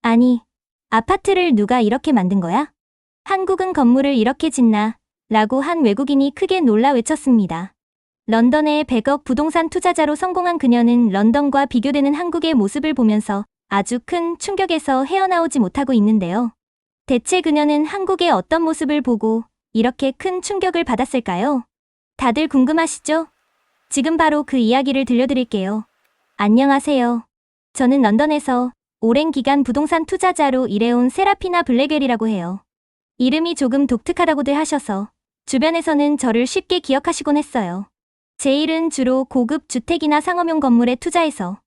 아니, 아파트를 누가 이렇게 만든 거야? 한국은 건물을 이렇게 짓나? 라고 한 외국인이 크게 놀라 외쳤습니다. 런던의 100억 부동산 투자자로 성공한 그녀는 런던과 비교되는 한국의 모습을 보면서 아주 큰 충격에서 헤어나오지 못하고 있는데요. 대체 그녀는 한국의 어떤 모습을 보고 이렇게 큰 충격을 받았을까요? 다들 궁금하시죠? 지금 바로 그 이야기를 들려드릴게요. 안녕하세요. 저는 런던에서 오랜 기간 부동산 투자자로 일해온 세라피나 블랙웰이라고 해요. 이름이 조금 독특하다고들 하셔서 주변에서는 저를 쉽게 기억하시곤 했어요. 제 일은 주로 고급 주택이나 상업용 건물에 투자해서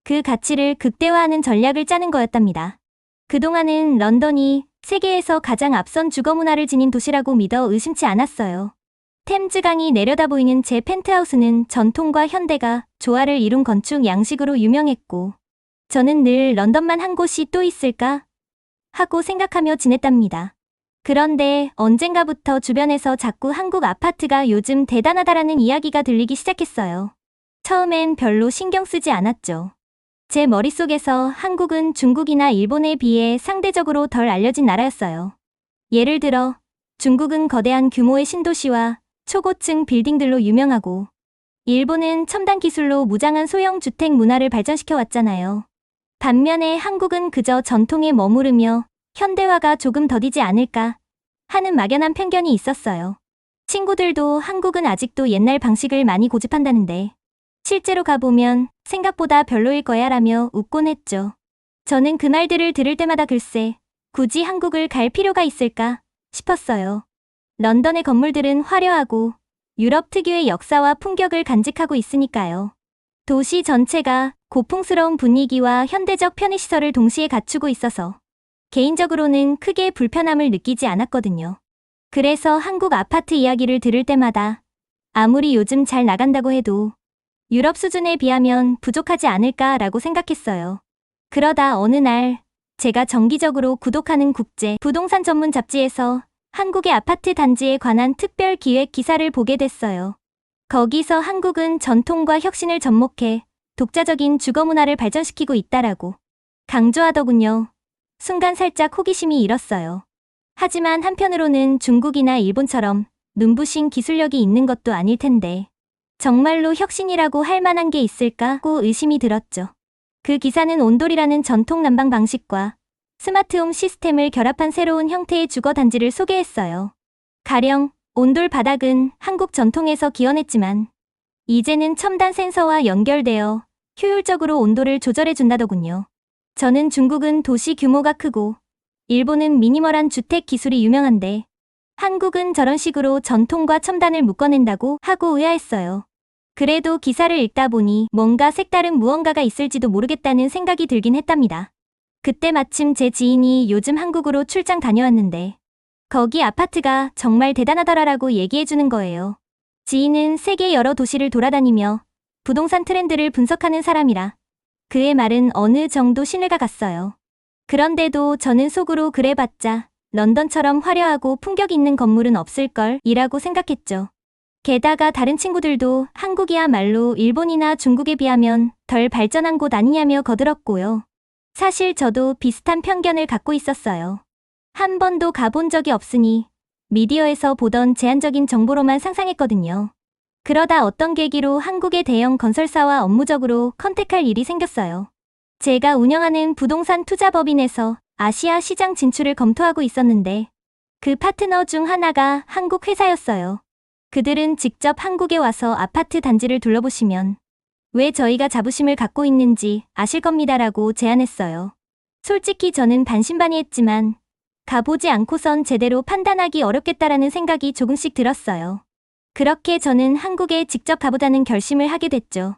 그 가치를 극대화하는 전략을 짜는 거였답니다. 그동안은 런던이 세계에서 가장 앞선 주거 문화를 지닌 도시라고 믿어 의심치 않았어요. 템즈강이 내려다 보이는 제 펜트하우스는 전통과 현대가 조화를 이룬 건축 양식으로 유명했고, 저는 늘 런던만 한 곳이 또 있을까? 하고 생각하며 지냈답니다. 그런데 언젠가부터 주변에서 자꾸 한국 아파트가 요즘 대단하다라는 이야기가 들리기 시작했어요. 처음엔 별로 신경 쓰지 않았죠. 제 머릿속에서 한국은 중국이나 일본에 비해 상대적으로 덜 알려진 나라였어요. 예를 들어 중국은 거대한 규모의 신도시와 초고층 빌딩들로 유명하고, 일본은 첨단 기술로 무장한 소형 주택 문화를 발전시켜 왔잖아요. 반면에 한국은 그저 전통에 머무르며 현대화가 조금 더디지 않을까 하는 막연한 편견이 있었어요. 친구들도 한국은 아직도 옛날 방식을 많이 고집한다는데 실제로 가보면 생각보다 별로일 거야 라며 웃곤 했죠. 저는 그 말들을 들을 때마다 글쎄, 굳이 한국을 갈 필요가 있을까 싶었어요. 런던의 건물들은 화려하고 유럽 특유의 역사와 풍격을 간직하고 있으니까요. 도시 전체가 고풍스러운 분위기와 현대적 편의시설을 동시에 갖추고 있어서 개인적으로는 크게 불편함을 느끼지 않았거든요. 그래서 한국 아파트 이야기를 들을 때마다 아무리 요즘 잘 나간다고 해도 유럽 수준에 비하면 부족하지 않을까라고 생각했어요. 그러다 어느 날 제가 정기적으로 구독하는 국제 부동산 전문 잡지에서 한국의 아파트 단지에 관한 특별 기획 기사를 보게 됐어요. 거기서 한국은 전통과 혁신을 접목해 독자적인 주거 문화를 발전시키고 있다라고 강조하더군요. 순간 살짝 호기심이 일었어요. 하지만 한편으로는 중국이나 일본처럼 눈부신 기술력이 있는 것도 아닐 텐데 정말로 혁신이라고 할 만한 게 있을까고 의심이 들었죠. 그 기사는 온돌이라는 전통 난방 방식과 스마트홈 시스템을 결합한 새로운 형태의 주거 단지를 소개했어요. 가령 온돌 바닥은 한국 전통에서 기원했지만 이제는 첨단 센서와 연결되어 효율적으로 온도를 조절해 준다더군요. 저는 중국은 도시 규모가 크고 일본은 미니멀한 주택 기술이 유명한데 한국은 저런 식으로 전통과 첨단을 묶어낸다고 하고 의아했어요. 그래도 기사를 읽다 보니 뭔가 색다른 무언가가 있을지도 모르겠다는 생각이 들긴 했답니다. 그때 마침 제 지인이 요즘 한국으로 출장 다녀왔는데 거기 아파트가 정말 대단하더라라고 얘기해주는 거예요. 지인은 세계 여러 도시를 돌아다니며 부동산 트렌드를 분석하는 사람이라 그의 말은 어느 정도 신뢰가 갔어요. 그런데도 저는 속으로 그래봤자 런던처럼 화려하고 품격 있는 건물은 없을걸 이라고 생각했죠. 게다가 다른 친구들도 한국이야말로 일본이나 중국에 비하면 덜 발전한 곳 아니냐며 거들었고요. 사실 저도 비슷한 편견을 갖고 있었어요. 한 번도 가본 적이 없으니 미디어에서 보던 제한적인 정보로만 상상했거든요. 그러다 어떤 계기로 한국의 대형 건설사와 업무적으로 컨택할 일이 생겼어요. 제가 운영하는 부동산 투자법인에서 아시아 시장 진출을 검토하고 있었는데 그 파트너 중 하나가 한국 회사였어요. 그들은 직접 한국에 와서 아파트 단지를 둘러보시면 왜 저희가 자부심을 갖고 있는지 아실 겁니다라고 제안했어요. 솔직히 저는 반신반의했지만 가보지 않고선 제대로 판단하기 어렵겠다라는 생각이 조금씩 들었어요. 그렇게 저는 한국에 직접 가보자는 결심을 하게 됐죠.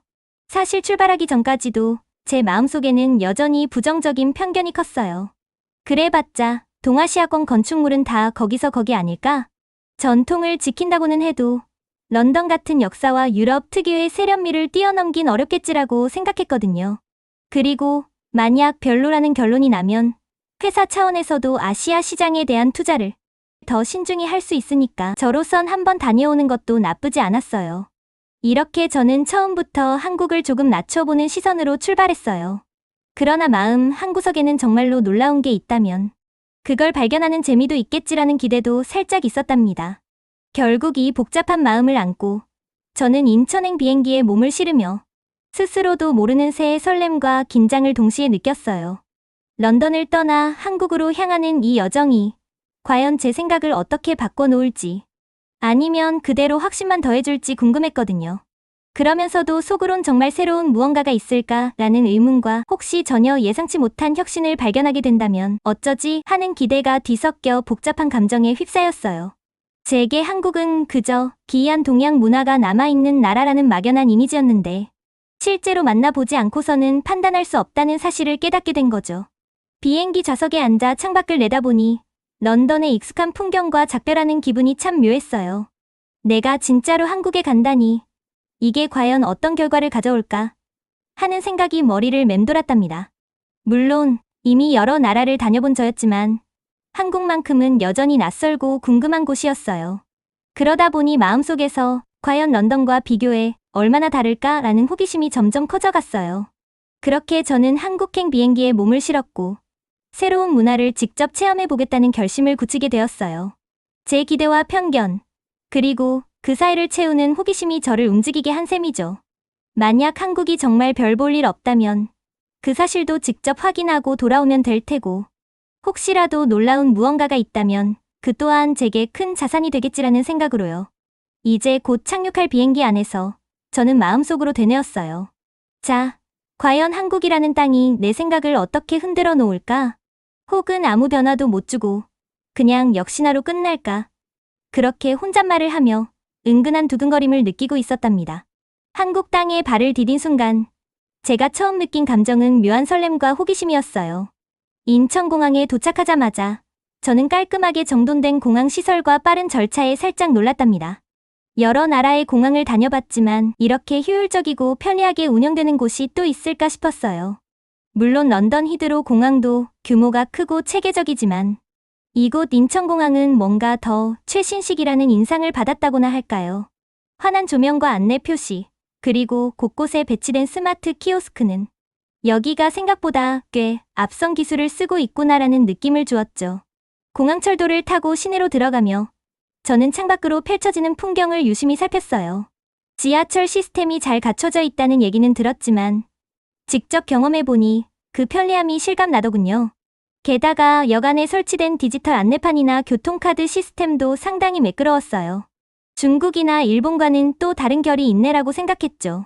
사실 출발하기 전까지도 제 마음속에는 여전히 부정적인 편견이 컸어요. 그래봤자 동아시아권 건축물은 다 거기서 거기 아닐까? 전통을 지킨다고는 해도 런던 같은 역사와 유럽 특유의 세련미를 뛰어넘긴 어렵겠지라고 생각했거든요. 그리고 만약 별로라는 결론이 나면 회사 차원에서도 아시아 시장에 대한 투자를 더 신중히 할 수 있으니까 저로선 한번 다녀오는 것도 나쁘지 않았어요. 이렇게 저는 처음부터 한국을 조금 낮춰보는 시선으로 출발했어요. 그러나 마음 한구석에는 정말로 놀라운 게 있다면 그걸 발견하는 재미도 있겠지라는 기대도 살짝 있었답니다. 결국 이 복잡한 마음을 안고 저는 인천행 비행기에 몸을 실으며 스스로도 모르는 새의 설렘과 긴장을 동시에 느꼈어요. 런던을 떠나 한국으로 향하는 이 여정이 과연 제 생각을 어떻게 바꿔놓을지 아니면 그대로 확신만 더해줄지 궁금했거든요. 그러면서도 속으론 정말 새로운 무언가가 있을까라는 의문과 혹시 전혀 예상치 못한 혁신을 발견하게 된다면 어쩌지 하는 기대가 뒤섞여 복잡한 감정에 휩싸였어요. 제게 한국은 그저 기이한 동양 문화가 남아있는 나라라는 막연한 이미지였는데 실제로 만나보지 않고서는 판단할 수 없다는 사실을 깨닫게 된 거죠. 비행기 좌석에 앉아 창밖을 내다보니 런던의 익숙한 풍경과 작별하는 기분이 참 묘했어요. 내가 진짜로 한국에 간다니 이게 과연 어떤 결과를 가져올까 하는 생각이 머리를 맴돌았답니다. 물론 이미 여러 나라를 다녀본 저였지만 한국만큼은 여전히 낯설고 궁금한 곳이었어요. 그러다 보니 마음속에서 과연 런던과 비교해 얼마나 다를까라는 호기심이 점점 커져갔어요. 그렇게 저는 한국행 비행기에 몸을 실었고 새로운 문화를 직접 체험해보겠다는 결심을 굳히게 되었어요. 제 기대와 편견, 그리고 그 사이를 채우는 호기심이 저를 움직이게 한 셈이죠. 만약 한국이 정말 별 볼 일 없다면 그 사실도 직접 확인하고 돌아오면 될 테고 혹시라도 놀라운 무언가가 있다면 그 또한 제게 큰 자산이 되겠지라는 생각으로요. 이제 곧 착륙할 비행기 안에서 저는 마음속으로 되뇌었어요. 자, 과연 한국이라는 땅이 내 생각을 어떻게 흔들어 놓을까? 혹은 아무 변화도 못 주고 그냥 역시나로 끝날까? 그렇게 혼잣말을 하며 은근한 두근거림을 느끼고 있었답니다. 한국 땅에 발을 디딘 순간 제가 처음 느낀 감정은 묘한 설렘과 호기심이었어요. 인천공항에 도착하자마자 저는 깔끔하게 정돈된 공항 시설과 빠른 절차에 살짝 놀랐답니다. 여러 나라의 공항을 다녀봤지만 이렇게 효율적이고 편리하게 운영되는 곳이 또 있을까 싶었어요. 물론 런던 히드로 공항도 규모가 크고 체계적이지만 이곳 인천공항은 뭔가 더 최신식이라는 인상을 받았다고나 할까요? 환한 조명과 안내 표시, 그리고 곳곳에 배치된 스마트 키오스크는 여기가 생각보다 꽤 앞선 기술을 쓰고 있구나라는 느낌을 주었죠. 공항철도를 타고 시내로 들어가며 저는 창밖으로 펼쳐지는 풍경을 유심히 살폈어요. 지하철 시스템이 잘 갖춰져 있다는 얘기는 들었지만 직접 경험해보니 그 편리함이 실감나더군요. 게다가 여간에 설치된 디지털 안내판이나 교통카드 시스템도 상당히 매끄러웠어요. 중국이나 일본과는 또 다른 결이 있네라고 생각했죠.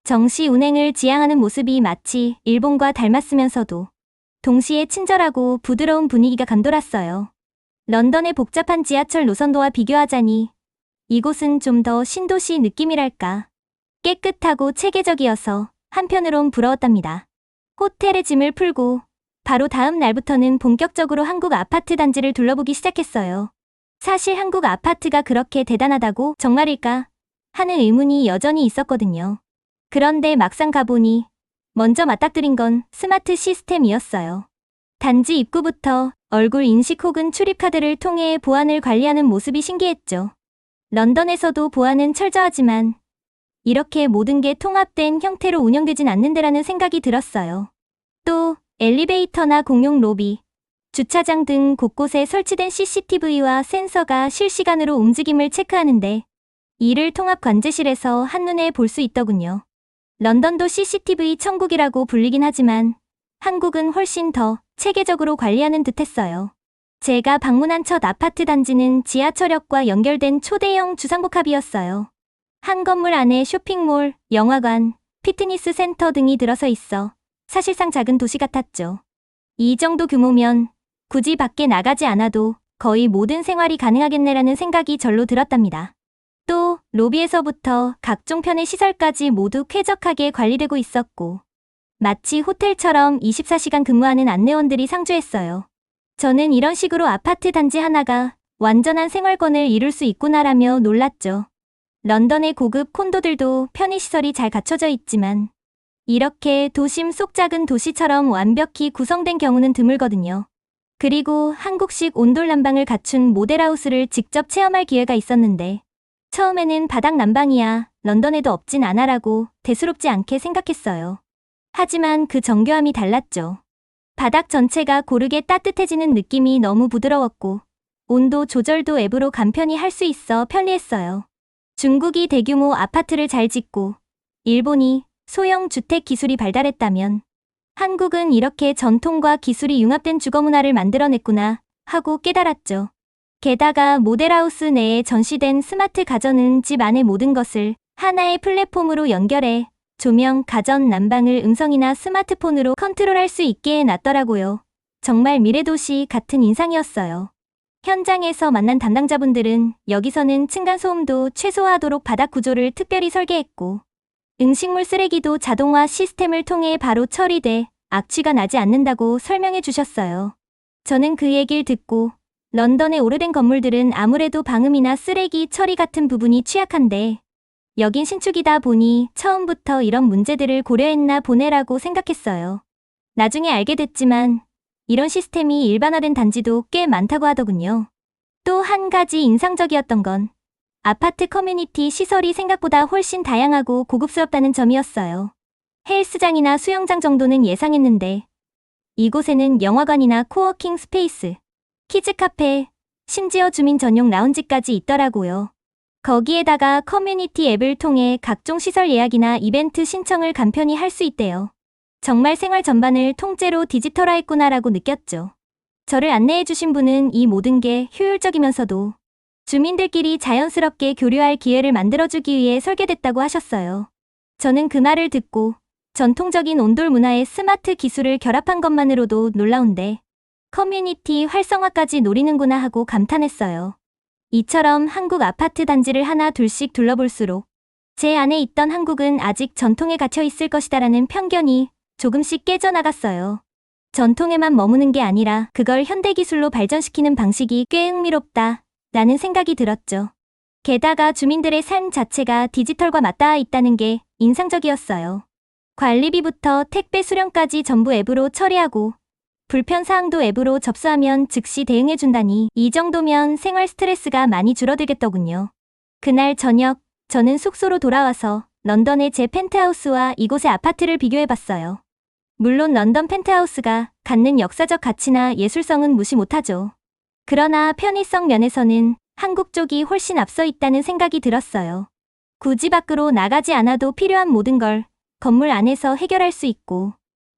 정시 운행을 지향하는 모습이 마치 일본과 닮았으면서도 동시에 친절하고 부드러운 분위기가 감돌았어요. 런던의 복잡한 지하철 노선도와 비교하자니 이곳은 좀 더 신도시 느낌이랄까. 깨끗하고 체계적이어서 한편으론 부러웠답니다. 호텔에 짐을 풀고 바로 다음 날부터는 본격적으로 한국 아파트 단지를 둘러보기 시작했어요. 사실 한국 아파트가 그렇게 대단하다고 정말일까 하는 의문이 여전히 있었거든요. 그런데 막상 가보니 먼저 맞닥뜨린 건 스마트 시스템이었어요. 단지 입구부터 얼굴 인식 혹은 출입카드를 통해 보안을 관리하는 모습이 신기했죠. 런던에서도 보안은 철저하지만 이렇게 모든 게 통합된 형태로 운영되진 않는데라는 생각이 들었어요. 또 엘리베이터나 공용 로비, 주차장 등 곳곳에 설치된 CCTV와 센서가 실시간으로 움직임을 체크하는데 이를 통합 관제실에서 한눈에 볼 수 있더군요. 런던도 CCTV 천국이라고 불리긴 하지만 한국은 훨씬 더 체계적으로 관리하는 듯했어요. 제가 방문한 첫 아파트 단지는 지하철역과 연결된 초대형 주상복합이었어요. 한 건물 안에 쇼핑몰, 영화관, 피트니스 센터 등이 들어서 있어 사실상 작은 도시 같았죠. 이 정도 규모면 굳이 밖에 나가지 않아도 거의 모든 생활이 가능하겠네라는 생각이 절로 들었답니다. 또 로비에서부터 각종 편의 시설까지 모두 쾌적하게 관리되고 있었고 마치 호텔처럼 24시간 근무하는 안내원들이 상주했어요. 저는 이런 식으로 아파트 단지 하나가 완전한 생활권을 이룰 수 있구나라며 놀랐죠. 런던의 고급 콘도들도 편의시설이 잘 갖춰져 있지만 이렇게 도심 속 작은 도시처럼 완벽히 구성된 경우는 드물거든요. 그리고 한국식 온돌 난방을 갖춘 모델하우스를 직접 체험할 기회가 있었는데 처음에는 바닥 난방이야 런던에도 없진 않아라고 대수롭지 않게 생각했어요. 하지만 그 정교함이 달랐죠. 바닥 전체가 고르게 따뜻해지는 느낌이 너무 부드러웠고 온도 조절도 앱으로 간편히 할 수 있어 편리했어요. 중국이 대규모 아파트를 잘 짓고 일본이 소형 주택 기술이 발달했다면 한국은 이렇게 전통과 기술이 융합된 주거 문화를 만들어냈구나 하고 깨달았죠. 게다가 모델하우스 내에 전시된 스마트 가전은 집 안의 모든 것을 하나의 플랫폼으로 연결해 조명, 가전, 난방을 음성이나 스마트폰으로 컨트롤할 수 있게 해놨더라고요. 정말 미래도시 같은 인상이었어요. 현장에서 만난 담당자분들은 여기서는 층간소음도 최소화하도록 바닥 구조를 특별히 설계했고 음식물 쓰레기도 자동화 시스템을 통해 바로 처리돼 악취가 나지 않는다고 설명해 주셨어요. 저는 그 얘기를 듣고 런던의 오래된 건물들은 아무래도 방음이나 쓰레기 처리 같은 부분이 취약한데 여긴 신축이다 보니 처음부터 이런 문제들을 고려했나 보네라고 생각했어요. 나중에 알게 됐지만 이런 시스템이 일반화된 단지도 꽤 많다고 하더군요. 또 한 가지 인상적이었던 건 아파트 커뮤니티 시설이 생각보다 훨씬 다양하고 고급스럽다는 점이었어요. 헬스장이나 수영장 정도는 예상했는데 이곳에는 영화관이나 코워킹 스페이스, 키즈 카페, 심지어 주민 전용 라운지까지 있더라고요. 거기에다가 커뮤니티 앱을 통해 각종 시설 예약이나 이벤트 신청을 간편히 할 수 있대요. 정말 생활 전반을 통째로 디지털화했구나라고 느꼈죠. 저를 안내해주신 분은 이 모든 게 효율적이면서도 주민들끼리 자연스럽게 교류할 기회를 만들어주기 위해 설계됐다고 하셨어요. 저는 그 말을 듣고 전통적인 온돌 문화에 스마트 기술을 결합한 것만으로도 놀라운데 커뮤니티 활성화까지 노리는구나 하고 감탄했어요. 이처럼 한국 아파트 단지를 하나 둘씩 둘러볼수록 제 안에 있던 한국은 아직 전통에 갇혀 있을 것이다라는 편견이 조금씩 깨져나갔어요. 전통에만 머무는 게 아니라 그걸 현대기술로 발전시키는 방식이 꽤 흥미롭다 라는 생각이 들었죠. 게다가 주민들의 삶 자체가 디지털과 맞닿아 있다는 게 인상적이었어요. 관리비부터 택배 수령까지 전부 앱으로 처리하고 불편사항도 앱으로 접수하면 즉시 대응해준다니 이 정도면 생활 스트레스가 많이 줄어들겠더군요. 그날 저녁 저는 숙소로 돌아와서 런던의 제 펜트하우스와 이곳의 아파트를 비교해봤어요. 물론 런던 펜트하우스가 갖는 역사적 가치나 예술성은 무시 못하죠. 그러나 편의성 면에서는 한국 쪽이 훨씬 앞서 있다는 생각이 들었어요. 굳이 밖으로 나가지 않아도 필요한 모든 걸 건물 안에서 해결할 수 있고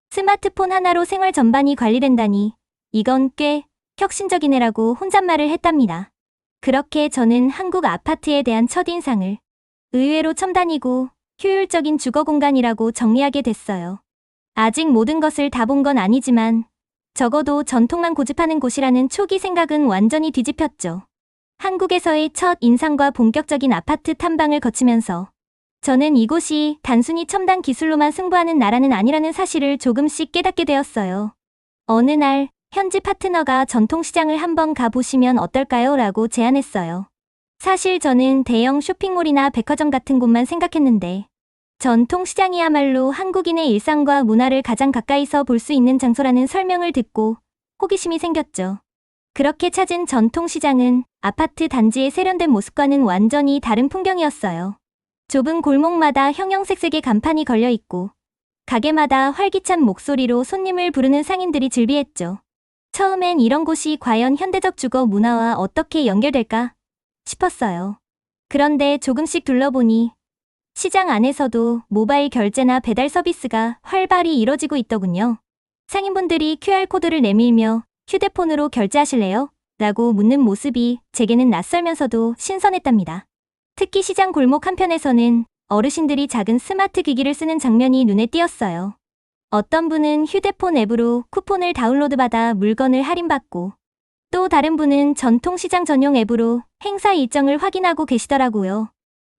스마트폰 하나로 생활 전반이 관리된다니 이건 꽤 혁신적이네라고 혼잣말을 했답니다. 그렇게 저는 한국 아파트에 대한 첫인상을 의외로 첨단이고 효율적인 주거 공간이라고 정리하게 됐어요. 아직 모든 것을 다 본 건 아니지만 적어도 전통만 고집하는 곳이라는 초기 생각은 완전히 뒤집혔죠. 한국에서의 첫 인상과 본격적인 아파트 탐방을 거치면서 저는 이곳이 단순히 첨단 기술로만 승부하는 나라는 아니라는 사실을 조금씩 깨닫게 되었어요. 어느 날 현지 파트너가 전통시장을 한번 가보시면 어떨까요? 라고 제안했어요. 사실 저는 대형 쇼핑몰이나 백화점 같은 곳만 생각했는데 전통시장이야말로 한국인의 일상과 문화를 가장 가까이서 볼 수 있는 장소라는 설명을 듣고 호기심이 생겼죠. 그렇게 찾은 전통시장은 아파트 단지의 세련된 모습과는 완전히 다른 풍경이었어요. 좁은 골목마다 형형색색의 간판이 걸려있고 가게마다 활기찬 목소리로 손님을 부르는 상인들이 즐비했죠. 처음엔 이런 곳이 과연 현대적 주거 문화와 어떻게 연결될까 싶었어요. 그런데 조금씩 둘러보니 시장 안에서도 모바일 결제나 배달 서비스가 활발히 이뤄지고 있더군요. 상인분들이 QR코드를 내밀며 휴대폰으로 결제하실래요? 라고 묻는 모습이 제게는 낯설면서도 신선했답니다. 특히 시장 골목 한편에서는 어르신들이 작은 스마트 기기를 쓰는 장면이 눈에 띄었어요. 어떤 분은 휴대폰 앱으로 쿠폰을 다운로드받아 물건을 할인받고 또 다른 분은 전통시장 전용 앱으로 행사 일정을 확인하고 계시더라고요.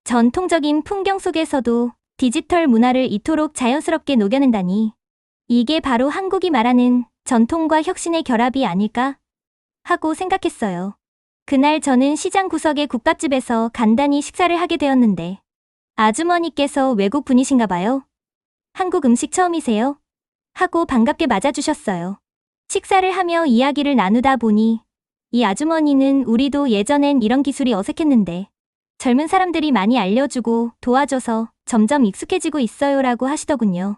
전통적인 풍경 속에서도 디지털 문화를 이토록 자연스럽게 녹여낸다니 이게 바로 한국이 말하는 전통과 혁신의 결합이 아닐까 하고 생각했어요. 그날 저는 시장 구석의 국밥집에서 간단히 식사를 하게 되었는데 아주머니께서 외국 분이신가 봐요. 한국 음식 처음이세요? 하고 반갑게 맞아주셨어요. 식사를 하며 이야기를 나누다 보니 이 아주머니는 우리도 예전엔 이런 기술이 어색했는데 젊은 사람들이 많이 알려주고 도와줘서 점점 익숙해지고 있어요라고 하시더군요.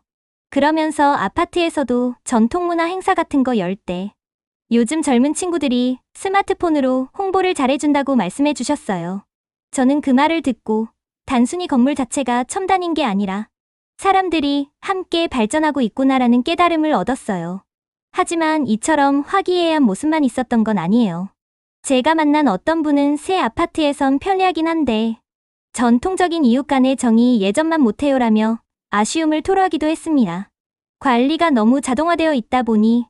그러면서 아파트에서도 전통문화 행사 같은 거 열 때 요즘 젊은 친구들이 스마트폰으로 홍보를 잘해준다고 말씀해 주셨어요. 저는 그 말을 듣고 단순히 건물 자체가 첨단인 게 아니라 사람들이 함께 발전하고 있구나라는 깨달음을 얻었어요. 하지만 이처럼 화기애애한 모습만 있었던 건 아니에요. 제가 만난 어떤 분은 새 아파트에선 편리하긴 한데 전통적인 이웃 간의 정이 예전만 못해요라며 아쉬움을 토로하기도 했습니다. 관리가 너무 자동화되어 있다 보니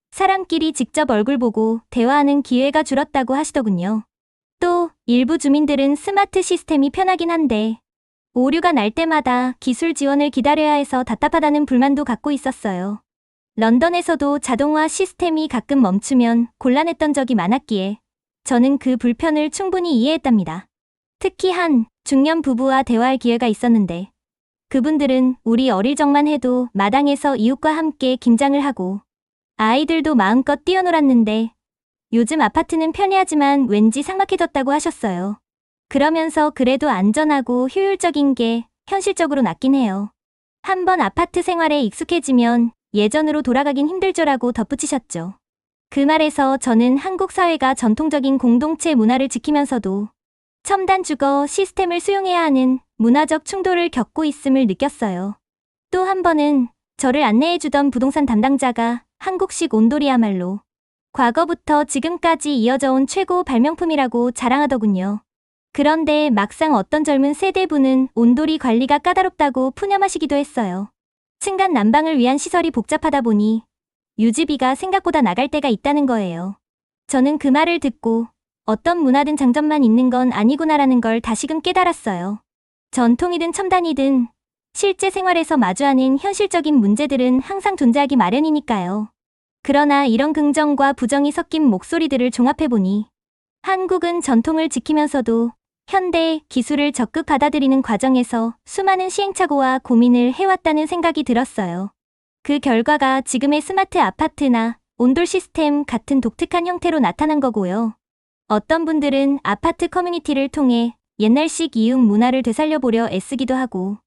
사람끼리 직접 얼굴 보고 대화하는 기회가 줄었다고 하시더군요. 또 일부 주민들은 스마트 시스템이 편하긴 한데 오류가 날 때마다 기술 지원을 기다려야 해서 답답하다는 불만도 갖고 있었어요. 런던에서도 자동화 시스템이 가끔 멈추면 곤란했던 적이 많았기에 저는 그 불편을 충분히 이해했답니다. 특히 한 중년 부부와 대화할 기회가 있었는데 그분들은 우리 어릴 적만 해도 마당에서 이웃과 함께 김장을 하고 아이들도 마음껏 뛰어놀았는데 요즘 아파트는 편리하지만 왠지 삭막해졌다고 하셨어요. 그러면서 그래도 안전하고 효율적인 게 현실적으로 낫긴 해요. 한번 아파트 생활에 익숙해지면 예전으로 돌아가긴 힘들죠라고 덧붙이셨죠. 그 말에서 저는 한국 사회가 전통적인 공동체 문화를 지키면서도 첨단 주거 시스템을 수용해야 하는 문화적 충돌을 겪고 있음을 느꼈어요. 또 한 번은 저를 안내해주던 부동산 담당자가 한국식 온돌이야말로 과거부터 지금까지 이어져 온 최고 발명품이라고 자랑하더군요. 그런데 막상 어떤 젊은 세대분은 온돌이 관리가 까다롭다고 푸념하시기도 했어요. 층간 난방을 위한 시설이 복잡하다 보니 유지비가 생각보다 나갈 때가 있다는 거예요. 저는 그 말을 듣고 어떤 문화든 장점만 있는 건 아니구나라는 걸 다시금 깨달았어요. 전통이든 첨단이든 실제 생활에서 마주하는 현실적인 문제들은 항상 존재하기 마련이니까요. 그러나 이런 긍정과 부정이 섞인 목소리들을 종합해보니 한국은 전통을 지키면서도 현대 기술을 적극 받아들이는 과정에서 수많은 시행착오와 고민을 해왔다는 생각이 들었어요. 그 결과가 지금의 스마트 아파트나 온돌 시스템 같은 독특한 형태로 나타난 거고요. 어떤 분들은 아파트 커뮤니티를 통해 옛날식 이웃 문화를 되살려보려 애쓰기도 하고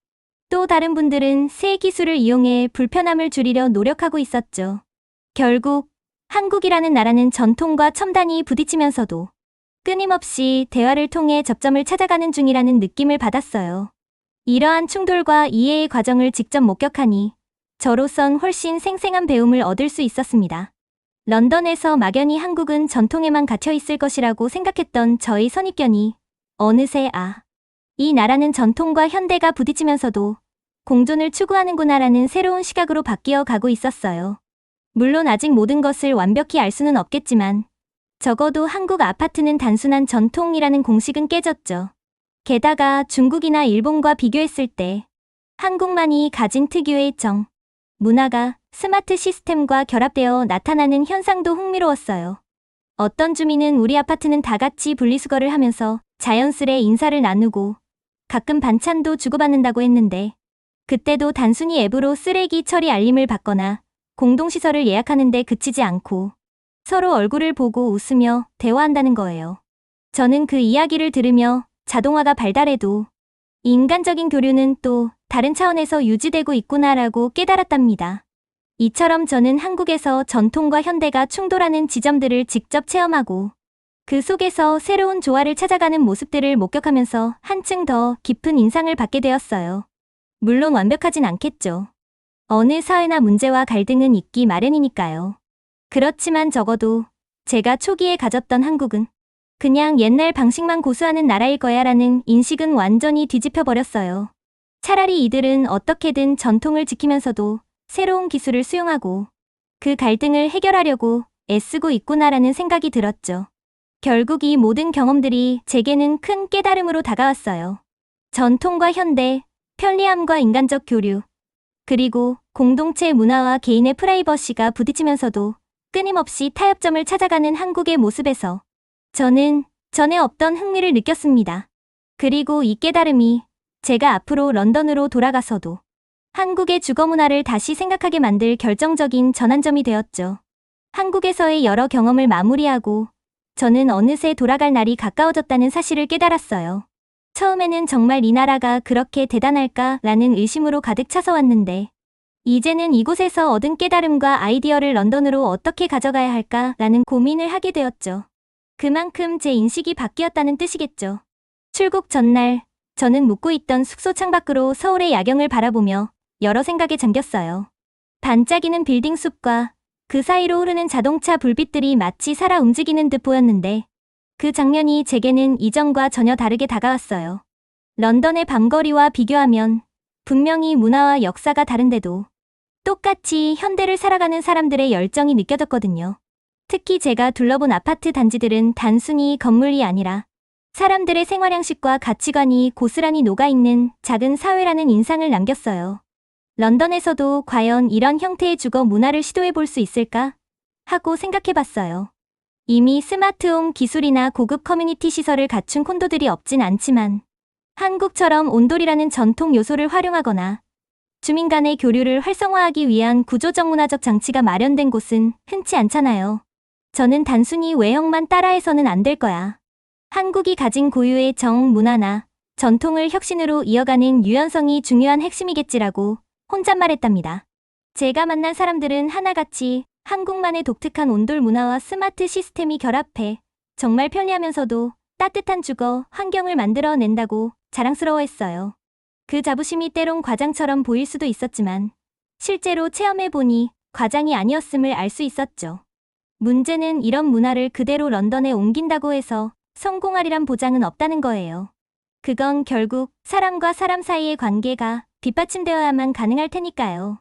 또 다른 분들은 새 기술을 이용해 불편함을 줄이려 노력하고 있었죠. 결국 한국이라는 나라는 전통과 첨단이 부딪히면서도 끊임없이 대화를 통해 접점을 찾아가는 중이라는 느낌을 받았어요. 이러한 충돌과 이해의 과정을 직접 목격하니 저로선 훨씬 생생한 배움을 얻을 수 있었습니다. 런던에서 막연히 한국은 전통에만 갇혀 있을 것이라고 생각했던 저의 선입견이 어느새 이 나라는 전통과 현대가 부딪히면서도 공존을 추구하는구나라는 새로운 시각으로 바뀌어 가고 있었어요. 물론 아직 모든 것을 완벽히 알 수는 없겠지만 적어도 한국 아파트는 단순한 전통이라는 공식은 깨졌죠. 게다가 중국이나 일본과 비교했을 때 한국만이 가진 특유의 문화가 스마트 시스템과 결합되어 나타나는 현상도 흥미로웠어요. 어떤 주민은 우리 아파트는 다 같이 분리수거를 하면서 자연스레 인사를 나누고 가끔 반찬도 주고받는다고 했는데 그때도 단순히 앱으로 쓰레기 처리 알림을 받거나 공동시설을 예약하는데 그치지 않고 서로 얼굴을 보고 웃으며 대화한다는 거예요. 저는 그 이야기를 들으며 자동화가 발달해도 인간적인 교류는 또 다른 차원에서 유지되고 있구나라고 깨달았답니다. 이처럼 저는 한국에서 전통과 현대가 충돌하는 지점들을 직접 체험하고 그 속에서 새로운 조화를 찾아가는 모습들을 목격하면서 한층 더 깊은 인상을 받게 되었어요. 물론 완벽하진 않겠죠. 어느 사회나 문제와 갈등은 있기 마련이니까요. 그렇지만 적어도 제가 초기에 가졌던 한국은 그냥 옛날 방식만 고수하는 나라일 거야라는 인식은 완전히 뒤집혀 버렸어요. 차라리 이들은 어떻게든 전통을 지키면서도 새로운 기술을 수용하고 그 갈등을 해결하려고 애쓰고 있구나라는 생각이 들었죠. 결국 이 모든 경험들이 제게는 큰 깨달음으로 다가왔어요. 전통과 현대, 편리함과 인간적 교류, 그리고 공동체 문화와 개인의 프라이버시가 부딪히면서도 끊임없이 타협점을 찾아가는 한국의 모습에서 저는 전에 없던 흥미를 느꼈습니다. 그리고 이 깨달음이 제가 앞으로 런던으로 돌아가서도 한국의 주거 문화를 다시 생각하게 만들 결정적인 전환점이 되었죠. 한국에서의 여러 경험을 마무리하고 저는 어느새 돌아갈 날이 가까워졌다는 사실을 깨달았어요. 처음에는 정말 이 나라가 그렇게 대단할까라는 의심으로 가득 차서 왔는데 이제는 이곳에서 얻은 깨달음과 아이디어를 런던으로 어떻게 가져가야 할까라는 고민을 하게 되었죠. 그만큼 제 인식이 바뀌었다는 뜻이겠죠. 출국 전날, 저는 묵고 있던 숙소 창밖으로 서울의 야경을 바라보며 여러 생각에 잠겼어요. 반짝이는 빌딩 숲과 그 사이로 흐르는 자동차 불빛들이 마치 살아 움직이는 듯 보였는데 그 장면이 제게는 이전과 전혀 다르게 다가왔어요. 런던의 밤거리와 비교하면 분명히 문화와 역사가 다른데도 똑같이 현대를 살아가는 사람들의 열정이 느껴졌거든요. 특히 제가 둘러본 아파트 단지들은 단순히 건물이 아니라 사람들의 생활 양식과 가치관이 고스란히 녹아있는 작은 사회라는 인상을 남겼어요. 런던에서도 과연 이런 형태의 주거 문화를 시도해 볼 수 있을까? 하고 생각해 봤어요. 이미 스마트홈 기술이나 고급 커뮤니티 시설을 갖춘 콘도들이 없진 않지만 한국처럼 온돌이라는 전통 요소를 활용하거나 주민 간의 교류를 활성화하기 위한 구조적 문화적 장치가 마련된 곳은 흔치 않잖아요. 저는 단순히 외형만 따라해서는 안 될 거야. 한국이 가진 고유의 정 문화나 전통을 혁신으로 이어가는 유연성이 중요한 핵심이겠지라고 혼잣말했답니다. 제가 만난 사람들은 하나같이 한국만의 독특한 온돌 문화와 스마트 시스템이 결합해 정말 편리하면서도 따뜻한 주거 환경을 만들어낸다고 자랑스러워했어요. 그 자부심이 때론 과장처럼 보일 수도 있었지만 실제로 체험해보니 과장이 아니었음을 알 수 있었죠. 문제는 이런 문화를 그대로 런던에 옮긴다고 해서 성공하리란 보장은 없다는 거예요. 그건 결국 사람과 사람 사이의 관계가 뒷받침되어야만 가능할 테니까요.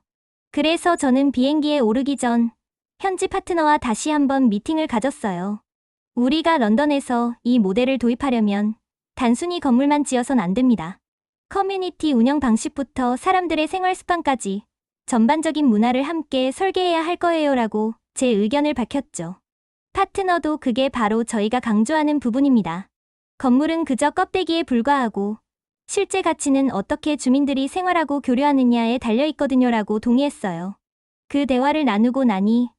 그래서 저는 비행기에 오르기 전 현지 파트너와 다시 한번 미팅을 가졌어요. 우리가 런던에서 이 모델을 도입하려면 단순히 건물만 지어선 안 됩니다. 커뮤니티 운영 방식부터 사람들의 생활 습관까지 전반적인 문화를 함께 설계해야 할 거예요라고 제 의견을 밝혔죠. 파트너도 그게 바로 저희가 강조하는 부분입니다. 건물은 그저 껍데기에 불과하고 실제 가치는 어떻게 주민들이 생활하고 교류하느냐에 달려있거든요라고 동의했어요. 그 대화를 나누고 나니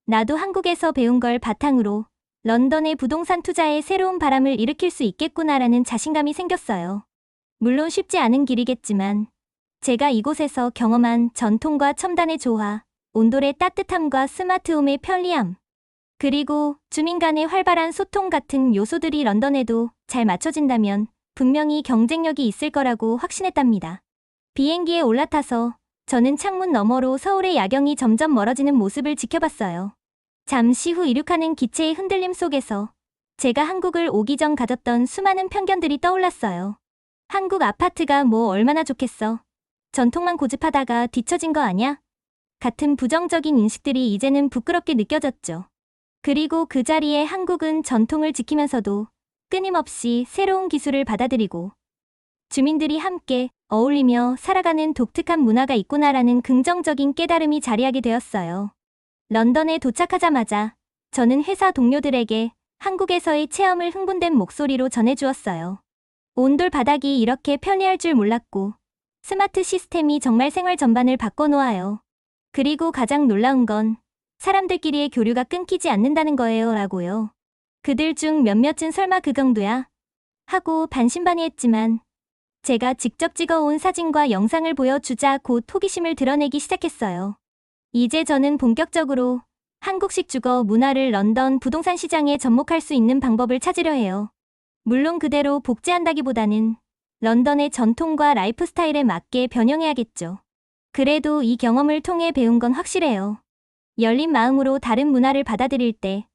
나도 한국에서 배운 걸 바탕으로 런던의 부동산 투자에 새로운 바람을 일으킬 수 있겠구나라는 자신감이 생겼어요. 물론 쉽지 않은 길이겠지만 제가 이곳에서 경험한 전통과 첨단의 조화, 온돌의 따뜻함과 스마트홈의 편리함, 그리고 주민 간의 활발한 소통 같은 요소들이 런던에도 잘 맞춰진다면 분명히 경쟁력이 있을 거라고 확신했답니다. 비행기에 올라타서 저는 창문 너머로 서울의 야경이 점점 멀어지는 모습을 지켜봤어요. 잠시 후 이륙하는 기체의 흔들림 속에서 제가 한국을 오기 전 가졌던 수많은 편견들이 떠올랐어요. 한국 아파트가 뭐 얼마나 좋겠어. 전통만 고집하다가 뒤처진 거 아냐? 같은 부정적인 인식들이 이제는 부끄럽게 느껴졌죠. 그리고 그 자리에 한국은 전통을 지키면서도 끊임없이 새로운 기술을 받아들이고 주민들이 함께 어울리며 살아가는 독특한 문화가 있구나라는 긍정적인 깨달음이 자리하게 되었어요. 런던에 도착하자마자 저는 회사 동료들에게 한국에서의 체험을 흥분된 목소리로 전해주었어요. 온돌 바닥이 이렇게 편리할 줄 몰랐고 스마트 시스템이 정말 생활 전반을 바꿔놓아요. 그리고 가장 놀라운 건 사람들끼리의 교류가 끊기지 않는다는 거예요 라고요. 그들 중 몇몇은 설마 그 정도야? 하고 반신반의했지만 제가 직접 찍어온 사진과 영상을 보여주자 곧 호기심을 드러내기 시작했어요. 이제 저는 본격적으로 한국식 주거 문화를 런던 부동산 시장에 접목할 수 있는 방법을 찾으려 해요. 물론 그대로 복제한다기보다는 런던의 전통과 라이프 스타일에 맞게 변형해야겠죠. 그래도 이 경험을 통해 배운 건 확실해요. 열린 마음으로 다른 문화를 받아들일 때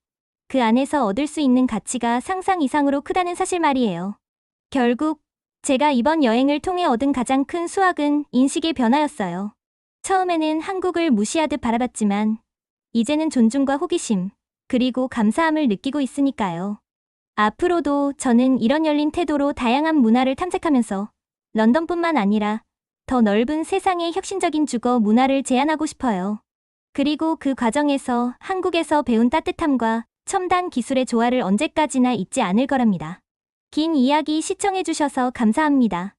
그 안에서 얻을 수 있는 가치가 상상 이상으로 크다는 사실 말이에요. 결국 제가 이번 여행을 통해 얻은 가장 큰 수확은 인식의 변화였어요. 처음에는 한국을 무시하듯 바라봤지만 이제는 존중과 호기심, 그리고 감사함을 느끼고 있으니까요. 앞으로도 저는 이런 열린 태도로 다양한 문화를 탐색하면서 런던뿐만 아니라 더 넓은 세상의 혁신적인 주거 문화를 제안하고 싶어요. 그리고 그 과정에서 한국에서 배운 따뜻함과 첨단 기술의 조화를 언제까지나 잊지 않을 거랍니다. 긴 이야기 시청해주셔서 감사합니다.